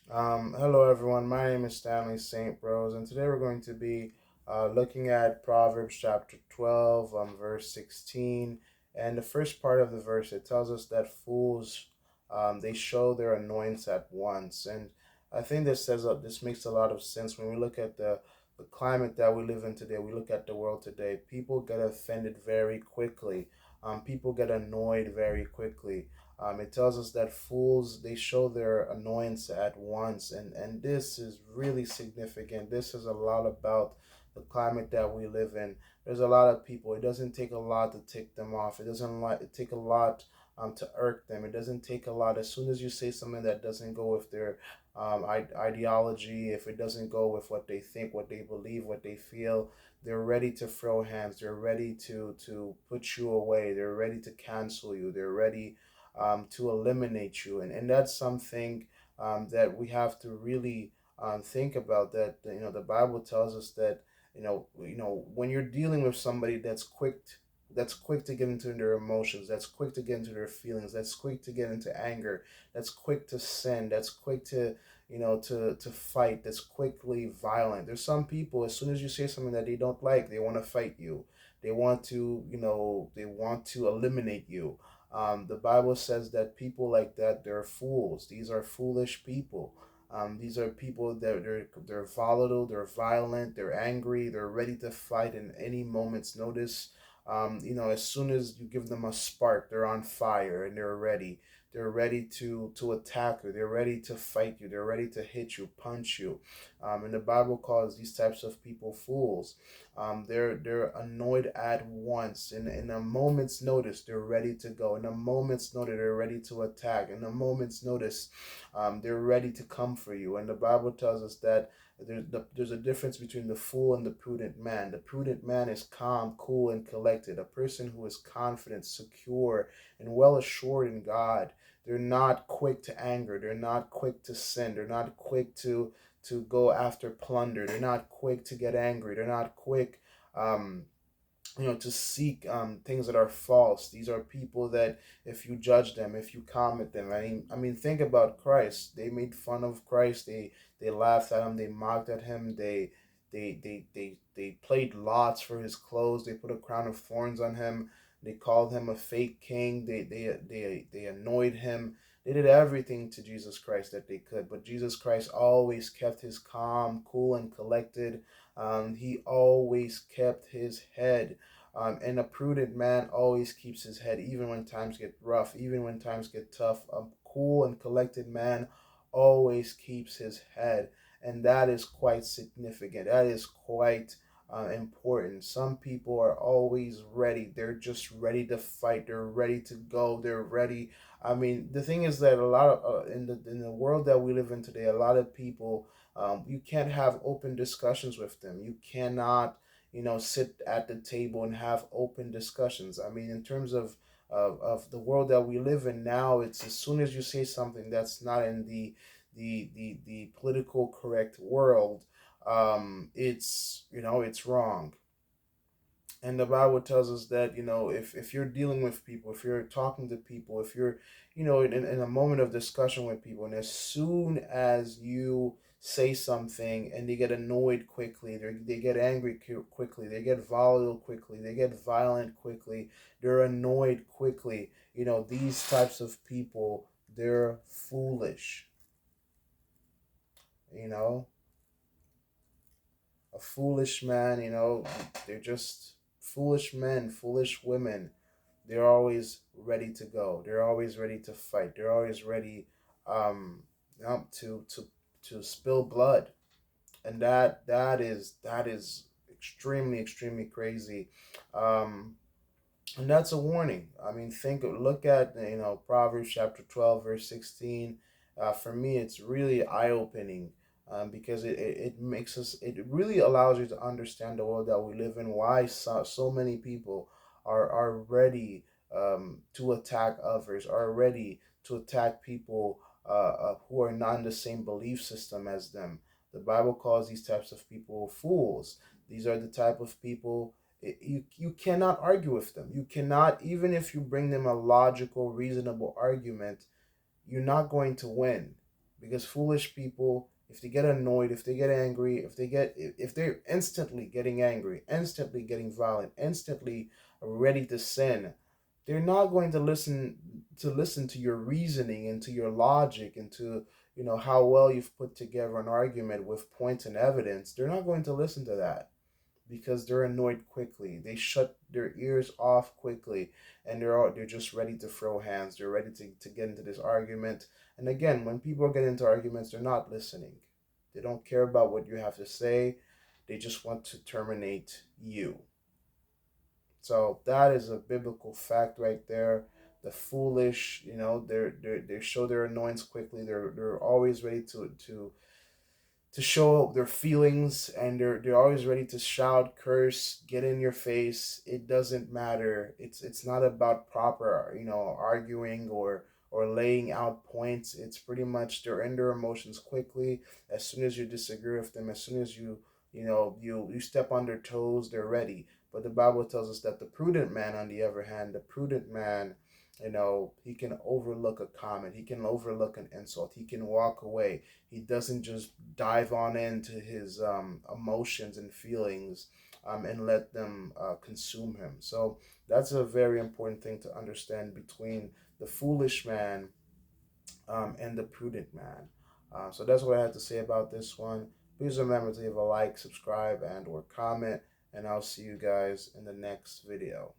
Hello everyone, my name is Stanley St. Rose, and today we're going to be looking at Proverbs chapter 12, verse 16. And the first part of the verse, it tells us that fools, they show their annoyance at once. And I think this makes a lot of sense when we look at the climate that we live in today. We look at the world today. People get offended very quickly. People get annoyed very quickly. It tells us that fools, they show their annoyance at once, and this is really significant. This is a lot about the climate that we live in. There's a lot of people. It doesn't take a lot to tick them off. It take a lot to irk them. It doesn't take a lot. As soon as you say something that doesn't go with their ideology, if it doesn't go with what they think, what they believe, what they feel, they're ready to throw hands. They're ready to put you away. They're ready to cancel you. They're ready to eliminate you, and that's something that we have to really think about. That the Bible tells us that when you're dealing with somebody that's quick to get into their emotions, that's quick to get into their feelings, that's quick to get into anger, that's quick to sin, that's quick to to fight, that's quickly violent. There's some people, as soon as you say something that they don't like, they want to fight you. They want to, they want to eliminate you. The Bible says that people like that, they're fools. These are foolish people. These are people that they're volatile, they're violent, they're angry, they're ready to fight in any moment's notice. As soon as you give them a spark, they're on fire and they're ready. They're ready to attack you. They're ready to fight you. They're ready to hit you, punch you. And the Bible calls these types of people fools. They're annoyed at once. In a moment's notice, they're ready to go. In a moment's notice, they're ready to attack. In a moment's notice, they're ready to come for you. And the Bible tells us that there's a difference between the fool and the prudent man. The prudent man is calm, cool, and collected. A person who is confident, secure, and well assured in God. They're not quick to anger. They're not quick to sin. They're not quick to go after plunder. They're not quick to get angry. They're not quick um, to seek things that are false. These are people that if you judge them, if you comment them, I mean, think about Christ. They made fun of Christ. They laughed at him. They mocked at him. They played lots for his clothes. They put a crown of thorns on him. They called him a fake king. They annoyed him. They did everything to Jesus Christ that they could, but Jesus Christ always kept his calm, cool, and collected. He always kept his head. And a prudent man always keeps his head, even when times get rough, even when times get tough. A cool and collected man always keeps his head. And that is quite significant. That is quite important. Some people are always ready. They're just ready to fight. They're ready to go. They're ready. I mean, the thing is that a lot of in the world that we live in today, a lot of people, you can't have open discussions with them. You cannot sit at the table and have open discussions. I mean, in terms of the world that we live in now, it's as soon as you say something that's not in the political correct world, it's wrong. And the Bible tells us that if you're dealing with people, if you're talking to people, if you're in a moment of discussion with people, and as soon as you say something and they get annoyed quickly, they get angry quickly, they get volatile quickly, they get violent quickly, they're annoyed quickly, these types of people, they're foolish. you know a foolish man, they're just foolish men, foolish women. They're always ready to go. They're always ready to fight. They're always ready um, to spill blood, and that is extremely extremely crazy. Um, and that's a warning. I mean, look at Proverbs chapter 12 verse 16. For me, it's really eye opening. Because it makes us, it really allows you to understand the world that we live in, why so many people are ready to attack others, are ready to attack people who are not in the same belief system as them. The Bible calls these types of people fools. These are the type of people, you cannot argue with them. You cannot, even if you bring them a logical, reasonable argument, you're not going to win, Because foolish people, if they get annoyed, if they get angry, if they're instantly getting angry, instantly getting violent, instantly ready to sin, they're not going to listen to your reasoning and to your logic and to how well you've put together an argument with points and evidence. They're not going to listen to that because they're annoyed quickly. They shut their ears off quickly, and they're just ready to throw hands. They're ready to get into this argument. And again, when people get into arguments, they're not listening. They don't care about what you have to say. They just want to terminate you. So that is a biblical fact right there. The foolish, they show their annoyance quickly. They're always ready to show their feelings, and they're always ready to shout, curse, get in your face. It doesn't matter. It's not about proper arguing or laying out points. It's pretty much they're in their emotions quickly. As soon as you disagree with them, as soon as you step on their toes, they're ready. But the Bible tells us that the prudent man, on the other hand, the prudent man, he can overlook a comment, he can overlook an insult, he can walk away. He doesn't just dive on into his emotions and feelings and let them consume him. So that's a very important thing to understand between the foolish man and the prudent man. So that's what I had to say about this one. Please remember to leave a like, subscribe, and or comment, and I'll see you guys in the next video.